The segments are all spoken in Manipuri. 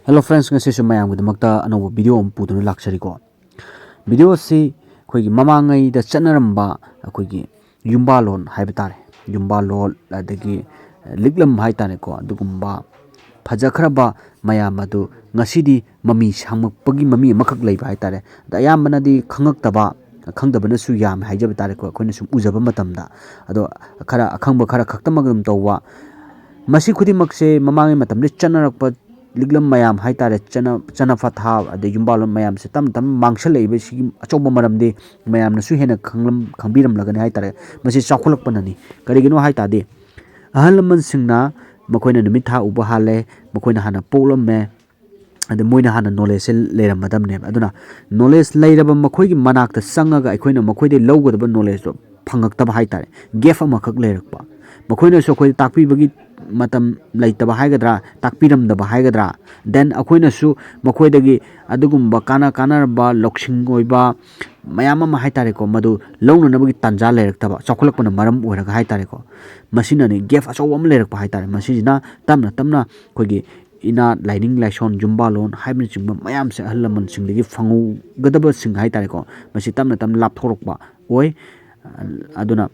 Hello friends, ngasi mayamgidmakta anova video am puduna lakchariko. Video si akhoi mamangai da chanaramba akhoi yumbalon haiba tare. Yumbalol adagi liglam haitane ko adugumba phajakhraba mayam adu ngasidi mami samgpagi mami amakak leiba haitare. Da ayambanadi khangaktaba khangdabanasu yam haijaba tare ko akhoi sum ujaba matamda ado khara akhangba khara khaktamagam tawwa masi khudimakse mamangai matamde chanarakpa liglam mayam haitare chana fatha ade yumbalon mayam se tam mangshal leibe si achoba maramde mayam na su hena khangbiram lagani haitare masi chakhulak panani karigino haitade ahalman singna makoina numit tha uba hale makoina hana polam me ade moina hana knowledge leiram madam ne aduna knowledge leiraba makoigi manakta sangaga aikoina makoide lowgodaba knowledge do phangak haitare gef amakak leirakpa makoina so koi takpi bagi matam laitaba haigadra takpiram daba haigadra then akoina su makoidagi adugumba kana ba loksing oiba mayam ama haitare ko madu lowna nabagi tanja leiraktaba chakhulakpana maram oiraga haitare ko masina ni gef achaw am leirakpa haitare masina tamna koigi ina lining laison jumbalon haibni chingba mayam se ahalaman singdagi fangu gadaba sing haitare ko masi tamna lapthorokpa oi aduna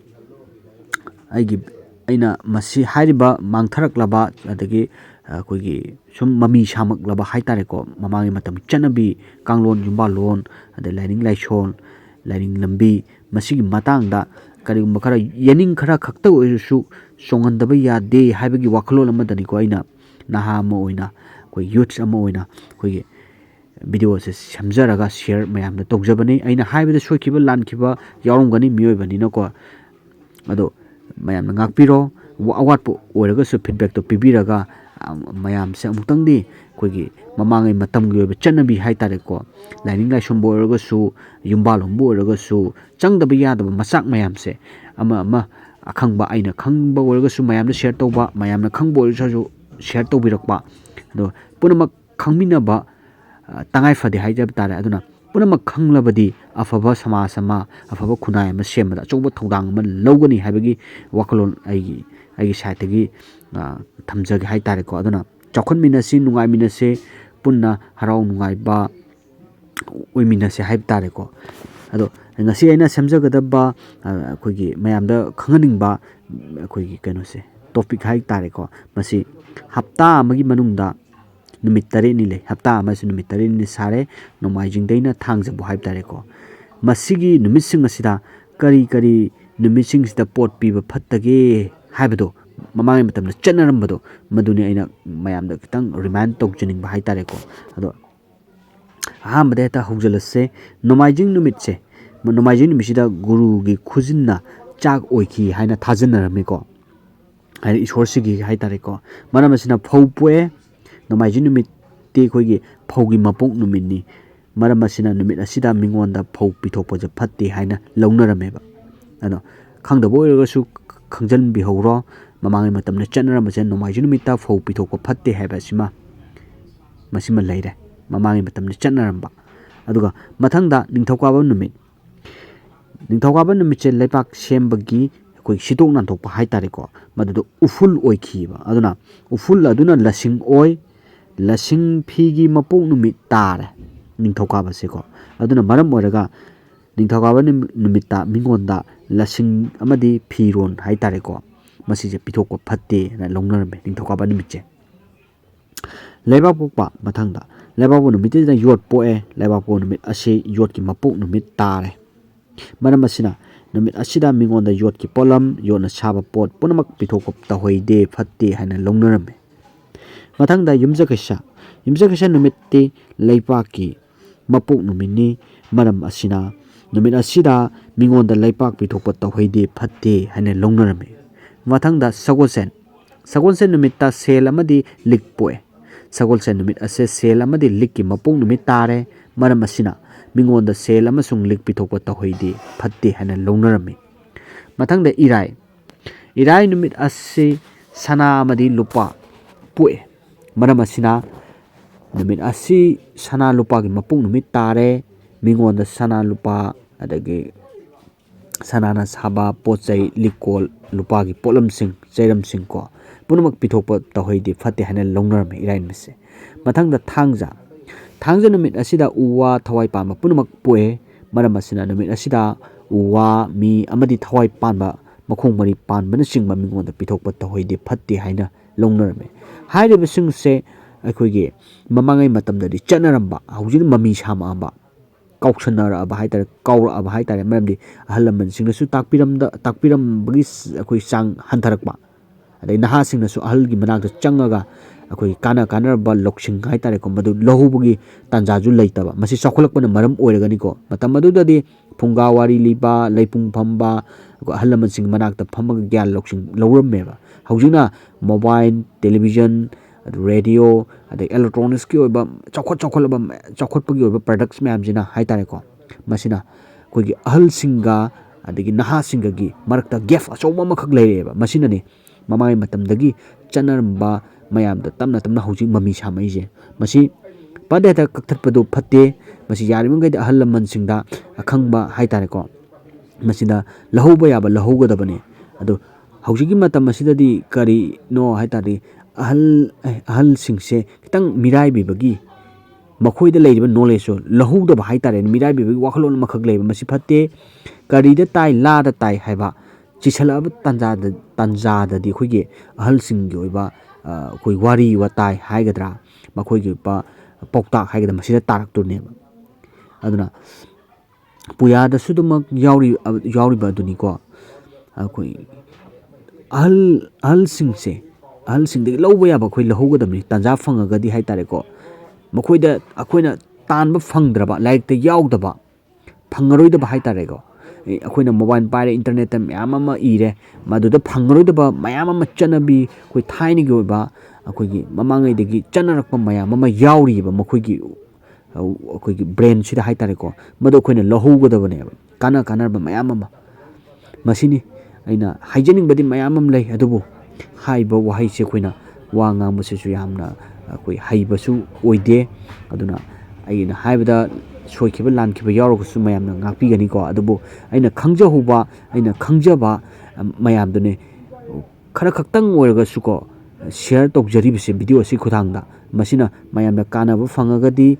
aina masi hariba mangtharaklaba adagi akoigi sum mami samaklaba haitare ko mamangi matam chanabi kanglon jumbalon ade lining laison lining lambi masigi matangda karigumba khara yening khara khakta oisu songandaba yade haibagi waklol amadani ko aina naha ama oina koi youths ama oina koigi video se samjaraga share mayamda tokjabani aina haibada soikiba lankiba yaromgani miyoibani nako ado mayam ngakpiro awatpo oiraga su feedback to pibiraga mayam se amutangdi koigi mamangai matamgi oiba chanabi haitare ko lining laison bo oiraga su yumbalom bo oiraga su changdaba yadaba masak mayam se ama akhangba aina khangba oiraga su mayamda share toba mayamna khangba oiraga su share tobirakpa ado punamak khangminaba tangai fade haijab tare aduna punamak khanglabadi afaba samasama afaba khunai ama semada choba thodang ma logani haibagi wakalon ai side tagi thamjage haitare ko aduna chakhon minasi nungai minase punna harau nungai ba oi minase haib tare ko ado ngasi aina semjagadaba akoigi mayamda khanganing ba akoigi kanose topic hai tare ko masi hapta amagi manungda numit tare ni le hapta ama su numit tare ni sare nomaijing deina thangjabu haib tare ko masigi numit sing asida kari numit sing sida pot piba phattage haibado mamangai matamna chanarambado maduni aina mayamda kitang remind tokjining ba haitare ko ado ahamade ta haujalase nomaijing numit se nomaijing numisida guru gi khujinna chak oiki haina thajanarami ko hai isorsigi haitare ko maramasina phaupoe nomaijing numit te khoigi phaugi mapok numitni maramasina numit asida mingonda phau pithokpa je phatte haina launarameba ano khangdabo oiraga su khangjan bihawro mamangai matamna chanarambase nomaijing numita phau pithokpa phatte haiba sima masima leire mamangai matamna chanaramba aduga mathangda ningthokaba numit che lepak sembagi koi sitok nanthokpa haitare ko madudo uful oikhiba aduna uful aduna lasing phigi mapok numit tare ningthokaba se ko aduna maram oraga ningthokaba numita mingonda lasing amadi phiron haitare ko masi je pithokpa phatte na longnarame ningthokaba numit che lebak pokpa mathangda lebak po numit da yot poe lebak po numit ase yot ki mapok numit tare maram asina numit asida mingonda yot ki polam yona saba pot punamak pithokop tahoide phatte haina longnarame mathangda yumjakasa numit te leipak ki mapok numini maram asina numit asida mingonda leipak pithokpa tahoide phatte haina longnarame mathangda sagolsen numit ta sel amadi likpoe sagolsen numit ase sel amadi likki mapok numit tare maram asina mingonda sel amasung lik pithokpa tahoide phatte haina longnarame mathangda irai numit ase sana amadi lupa poe maram asina numit asi sana lupa gi mapok numit tare mingonda sana lupa adagi sanana saba pochai likol lupa gi polam sing jairam sing ko punamak pithokpa tahoide phatte haina longnarame irai mise ꯃꯊꯪꯗ ꯊꯥꯡꯖ ꯅꯨꯃꯤꯠ ꯑꯁꯤꯗ ꯎ ꯋꯥ ꯊꯋꯥꯏ ꯄꯥꯟꯕ ꯄꯨꯝꯅꯃꯛ ꯄꯣꯛꯑꯦ ꯃꯔꯝ ꯑꯁꯤꯅ ꯅꯨꯃꯤꯠ ꯑꯁꯤꯗ ꯎ ꯋꯥ ꯃꯤ ꯑꯃꯗꯤ ꯊꯋꯥꯏ ꯄꯥꯟꯕ ꯃꯈꯣꯡ ꯃꯔꯤ ꯄꯥꯟꯕꯅꯆꯤꯡꯕ ꯃꯤꯉꯣꯟꯗ ꯄꯤꯊꯣꯛꯄ ꯇꯧꯍꯩꯗꯦ ꯐꯠꯇꯦ ꯍꯥꯏꯅ ꯂꯧꯅꯔꯝꯃꯤ ꯍꯥꯏꯔꯤꯕꯁꯤꯡꯁꯦ ꯑꯩꯈꯣꯏꯒꯤ ꯃꯃꯥꯡꯉꯩ ꯃꯇꯝꯗꯗꯤ ꯆꯠꯅꯔꯝꯕ ꯍꯧꯖꯤꯛꯅ ꯃꯃꯤ ꯁꯥꯝꯃꯛꯑꯕ ꯀꯥꯎꯁꯟꯅꯔꯛꯑꯕ ꯍꯥꯏꯇꯥꯔꯦ ꯀꯥꯎꯔꯛꯑꯕ ꯍꯥꯏꯇꯥꯔꯦ ꯃꯔꯝꯗꯤ ꯑꯍꯜ ꯂꯃꯟꯁꯤꯡꯅꯁꯨ ꯇꯥꯛꯄꯤꯔꯝꯕꯒꯤ ꯑꯩꯈꯣꯏ ꯆꯥꯡ ꯍꯟꯊꯔꯛꯄ ꯑꯗꯩ ꯅꯍꯥꯁꯤꯡꯅꯁꯨ ꯑꯍꯜꯒꯤ ꯃꯅꯥꯛꯇ ꯆꯪꯉꯒ ꯑꯩꯈꯣꯏ ꯀꯥꯟꯅꯔꯕ ꯂꯧꯁꯤꯡ ꯍꯥꯏꯇꯥꯔꯦꯀꯣ ꯃꯗꯨ ꯂꯧꯍꯧꯕꯒꯤ ꯇꯥꯟꯖꯥꯁꯨ ꯂꯩꯇꯕ ꯃꯁꯤ ꯆꯥꯎꯈꯠꯂꯛꯄꯅ ꯃꯔꯝ ꯑꯣꯏꯔꯒꯅꯤꯀꯣ ꯃꯇꯝ ꯑꯗꯨꯗꯗꯤ ꯐꯨꯡꯒꯥ ꯋꯥꯔꯤ ꯂꯤꯕ ꯂꯩꯄꯨꯡ ꯐꯝꯕ ꯑꯍꯜ ꯂꯃꯟꯁꯤꯡ ꯃꯅꯥꯛꯇ ꯐꯝꯃꯒ ꯒ꯭ꯌꯥꯟ ꯂꯧꯁꯤꯡ ꯂꯧꯔꯝꯃꯦꯕ ꯍꯧꯖꯤꯛꯅ ꯃꯣꯕꯥꯏꯜ ꯇꯦꯂꯤꯚꯤꯖꯟ ꯔꯦꯗꯤꯑꯣ ꯑꯗꯩ ꯑꯦꯂꯦꯛꯇ꯭ꯔꯣꯅꯤꯛꯁꯀꯤ ꯑꯣꯏꯕ ꯆꯥꯎꯈꯠꯄꯒꯤ ꯑꯣꯏꯕ ꯄ꯭ꯔꯗꯛꯁ ꯃꯌꯥꯝꯁꯤꯅ ꯍꯥꯏꯇꯥꯔꯦꯀꯣ ꯃꯁꯤꯅ ꯑꯩꯈꯣꯏꯒꯤ ꯑꯍꯜꯁꯤꯡꯒ ꯑꯗꯒꯤ ꯅꯍꯥꯁꯤꯡꯒꯒꯤ ꯃꯔꯛꯇ ꯒꯦꯞ ꯑꯆꯧꯕ ꯑꯃꯈꯛ ꯂꯩꯔꯛꯑꯦꯕ ꯃꯁꯤꯅꯅꯤ ꯃꯃꯥꯡꯉꯩ ꯃꯇꯝꯗꯒꯤ ꯆꯠꯅꯔꯝꯕ ꯃꯌꯥꯝꯗ ꯇꯞꯅ ꯇꯞꯅ ꯍꯧꯖꯤꯛ ꯃꯃꯤ ꯁꯥꯝꯃꯛꯏꯁꯦ ꯃꯁꯤ ꯄꯗ ꯍꯦꯛꯇ ꯀꯛꯊꯠꯄꯗꯨ ꯐꯠꯇꯦ ꯃꯁꯤ ꯌꯥꯔꯤꯕꯃꯈꯩꯗꯤ ꯑꯍꯜ ꯂꯃꯟꯁꯤꯡꯗ ꯑꯈꯪꯕ ꯍꯥꯏꯇꯥꯔꯦꯀꯣ ꯃꯁꯤꯗ ꯂꯧꯍꯧꯕ ꯌꯥꯕ ꯂꯧꯍꯧꯒꯗꯕꯅꯤ ꯑꯗꯣ ꯍꯧꯖꯤꯛꯀꯤ ꯃꯇꯝ ꯑꯁꯤꯗꯗꯤ ꯀꯔꯤꯅꯣ ꯍꯥꯏ ꯇꯥꯔꯗꯤ ꯑꯍꯜꯁꯤꯡꯁꯦ ꯈꯤꯇꯪ ꯃꯤꯔꯥꯏꯕꯤꯕꯒꯤ ꯃꯈꯣꯏꯗ ꯂꯩꯔꯤꯕ ꯅꯣꯂꯦꯖꯁꯨ ꯂꯧꯍꯧꯗꯕ ꯍꯥꯏꯇꯥꯔꯦ ꯃꯤꯔꯥꯏꯕꯤꯕꯒꯤ ꯋꯥꯈꯜꯂꯣꯟ ꯑꯃꯈꯛ ꯂꯩꯕ ꯃꯁꯤ ꯐꯠꯇꯦ ꯀꯔꯤꯗ ꯇꯥꯏ ꯂꯥꯗ ꯇꯥꯏ ꯍꯥꯏꯕ ꯆꯤꯁꯜꯂꯛꯑꯕ ꯇꯥꯟꯖꯥꯗꯗꯤ ꯑꯩꯈꯣꯏꯒꯤ ꯑꯍꯜꯁꯤꯡꯒꯤ ꯑꯣꯏꯕ ꯑꯩꯈꯣꯏ ꯋꯥꯔꯤ ꯋꯥꯇꯥꯏ ꯍꯥꯏꯒꯗ꯭ꯔꯥ ꯃꯈꯣꯏꯒꯤ ꯑꯣꯏꯕ ꯄꯥꯎꯇꯥꯛ ꯍꯥꯏꯒꯗ꯭ꯔꯥ ꯃꯁꯤꯗ ꯇꯥꯔꯛꯇꯣꯏꯅꯦꯕ ꯑꯗꯨꯅ ꯄꯨꯌꯥꯗꯁꯨ ꯑꯗꯨꯃꯛ ꯌꯥꯎꯔꯤꯕ ꯑꯗꯨꯅꯤꯀꯣ ꯑꯩꯈꯣꯏ ꯑꯍꯜꯁꯤꯡꯗꯒꯤ ꯂꯧꯕ ꯌꯥꯕ ꯑꯩꯈꯣই ꯂꯧꯍꯧꯒꯗꯕꯅꯤ ꯇꯥꯟꯖꯥ ꯐꯪꯉꯒꯗꯤ ꯍꯥꯏꯇꯥꯔꯦꯀꯣ ꯃꯈꯣꯏꯗ ꯑꯩꯈꯣꯏꯅ ꯇꯥꯟꯕ ꯐꯪꯗ꯭ꯔꯕ ꯂꯥꯏꯔꯤꯛꯇ ꯌꯥꯎꯗꯕ ꯐꯪꯉꯔꯣꯏꯗꯕ ꯍꯥꯏꯇꯥꯔꯦꯀꯣ ꯑꯩꯈꯣꯏꯅ ꯃꯣꯕꯥꯏꯜ ꯄꯥꯏꯔꯦ ꯏꯟꯇꯔꯅꯦꯠꯇ ꯃꯌꯥꯝ ꯑꯃ ꯏꯔꯦ ꯃꯗꯨꯗ ꯐꯪꯉꯔꯣꯏꯗꯕ ꯃꯌꯥꯝ ꯑꯃ ꯆꯠꯅꯕꯤ ꯑꯩꯈꯣꯏ ꯊꯥꯏꯅꯒꯤ ꯑꯣꯏꯕ ꯑꯩꯈꯣꯏꯒꯤ ꯃꯃꯥꯡꯉꯩꯗꯒꯤ ꯆꯠꯅꯔꯛꯄ ꯃꯌꯥꯝ ꯑꯃ ꯌꯥꯎꯔꯤꯑꯕ ꯑꯩꯈꯣꯏꯒꯤ ꯕ꯭ꯔꯦꯟꯁꯤꯗ ꯍꯥꯏꯇꯥꯔꯦꯀꯣ ꯃꯗꯨ ꯑꯩꯈꯣꯏꯅ ꯂꯧꯍꯧꯒꯗꯕꯅꯦꯕ ꯀꯥꯟꯅꯕ ꯃꯌꯥꯝ ꯑꯃ ꯃꯁꯤꯅꯤ ꯑꯩꯅ ꯍꯥꯏꯖꯅꯤꯡꯕꯗꯤ ꯃꯌꯥꯝ ꯑꯃ ꯂꯩ ꯑꯗꯨꯕꯨ ꯍꯥꯏꯕ ꯋꯥꯍꯩꯁꯦ ꯑꯩꯈꯣꯏꯅ ꯋꯥ ꯉꯥꯡꯕꯁꯤꯁꯨ ꯌꯥꯝꯅ ꯑꯩꯈꯣই ꯍꯩꯕꯁꯨ ꯑꯣꯏꯗꯦ ꯑꯗꯨꯅ ꯑꯩꯅ ꯍꯥꯏꯕꯗ ꯁꯣꯏꯈꯤꯕ ꯂꯥꯟꯈꯤꯕ ꯌꯥꯎꯔꯒꯁꯨ ꯃꯌꯥꯝꯅ ꯉꯥꯛꯄꯤꯒꯅꯤꯀꯣ ꯑꯗꯨꯕꯨ ꯑꯩꯅ ꯈꯪꯖꯕ ꯃꯌꯥꯝꯗꯨꯅꯦ ꯈꯔ ꯈꯛꯇꯪ ꯑꯣꯏꯔꯒꯁꯨꯀꯣ ꯁꯤꯌꯔ ꯇꯧꯖꯔꯤꯕꯁꯦ ꯚꯤꯗꯤꯑꯣ ꯑꯁꯤ ꯈꯨꯊꯥꯡꯗ ꯃꯁꯤꯅ ꯃꯌꯥꯝꯅ ꯀꯥꯟꯅꯕ ꯐꯪꯉꯒꯗꯤ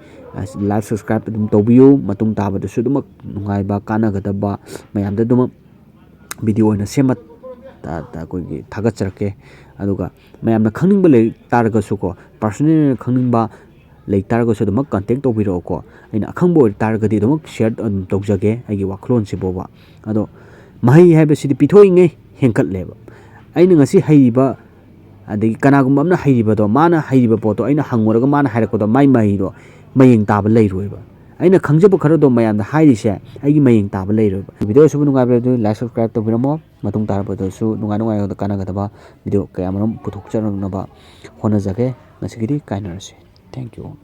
ꯂꯥꯏꯛ ꯁꯕꯁꯀ꯭ꯔꯥꯏꯕ ꯑꯗꯨꯝ ꯇꯧꯕꯤꯌꯨ ꯃꯇꯨꯡ ꯇꯥꯕꯗꯁꯨ ꯑꯗꯨꯃꯛ ꯅꯨꯡꯉꯥꯏꯕ ꯀꯥꯟꯅꯒꯗꯕ ꯃꯌꯥꯝꯗ ꯑꯗꯨꯃꯛ ꯚꯤꯗꯤꯑꯣ ꯑꯣꯏꯅ ꯁꯦꯝꯃ ꯑꯩꯈꯣꯏꯒꯤ ꯊꯥꯒꯠꯆꯔꯛꯀꯦ ꯑꯗꯨꯒ ꯃꯌꯥꯝꯅ ꯈꯪꯅꯤꯡꯕ ꯂꯩ ꯇꯥꯔꯒꯁꯨꯀꯣ ꯄꯥꯔꯁꯣꯅꯦꯜ ꯑꯣꯏꯅ ꯈꯪꯅꯤꯡꯕ ꯂꯩ ꯇꯥꯔꯒꯁꯨ ꯑꯗꯨꯃꯛ ꯀꯟꯇꯦꯛ ꯇꯧꯕꯤꯔꯛꯑꯣꯀꯣ ꯑꯩꯅ ꯑꯈꯪꯕ ꯑꯣꯏ ꯇꯥꯔꯒꯗꯤ ꯑꯗꯨꯃꯛ ꯁꯤꯌꯔ ꯑꯗꯨꯝ ꯇꯧꯖꯒꯦ ꯑꯩꯒꯤ ꯋꯥꯈꯜꯂꯣꯟꯁꯤ ꯐꯥꯎꯕ ꯑꯗꯣ ꯃꯍꯩ ꯍꯥꯏꯕꯁꯤꯗꯤ ꯄꯤꯊꯣꯛꯏꯉꯩ ꯍꯦꯟꯀꯠꯂꯦꯕ ꯑꯩꯅ ꯉꯁꯤ ꯍꯩꯔꯤꯕ ꯑꯗꯒꯤ ꯀꯅꯥꯒꯨꯝꯕ ꯑꯃꯅ ꯍꯩꯔꯤꯕꯗꯣ ꯃꯥꯅ ꯍꯩꯔꯤꯕ ꯄꯣꯠꯇꯣ ꯑꯩꯅ ꯍꯪꯉꯨꯔꯒ ꯃꯥꯅ ꯍꯥꯏꯔꯛꯄꯗꯣ ꯃꯥꯏ ꯃꯍꯩꯗꯣ ꯃꯌꯦꯡ ꯇꯥꯕ ꯂꯩꯔꯣꯏꯕ ꯑꯩꯅ ꯈꯪꯖꯕ ꯈꯔꯗꯣ ꯃꯌꯥꯝꯗ ꯍꯥꯏꯔꯤꯁꯦ ꯑꯩꯒꯤ ꯃꯌꯦꯡ ꯇꯥꯕ ꯂꯩꯔꯣꯏꯕ ꯚꯤꯗꯤꯑꯣ ꯑꯁꯤꯕꯨ ꯅꯨꯡꯉꯥꯏꯕꯤꯔꯗꯤ ꯂꯥꯏꯛ ꯁꯕꯁꯀ꯭ꯔꯥꯏꯕ ꯇꯧꯕꯤꯔꯝꯃꯣ ꯃꯇꯨꯡ ꯇꯥꯔꯛꯄꯗꯁꯨ ꯅꯨꯡꯉꯥꯏꯒꯗꯕ ꯀꯥꯟꯅꯒꯗꯕ ꯚꯤꯗꯤꯑꯣ ꯀꯌꯥꯃꯔꯨꯝ ꯄꯨꯊꯣꯛꯆꯔꯛꯅꯕ ꯍꯣꯠꯅꯖꯒꯦ ꯉꯁꯤꯒꯤꯗꯤ ꯀꯥꯏꯅꯔꯁꯤ ꯊꯦꯡꯛ ꯌꯨ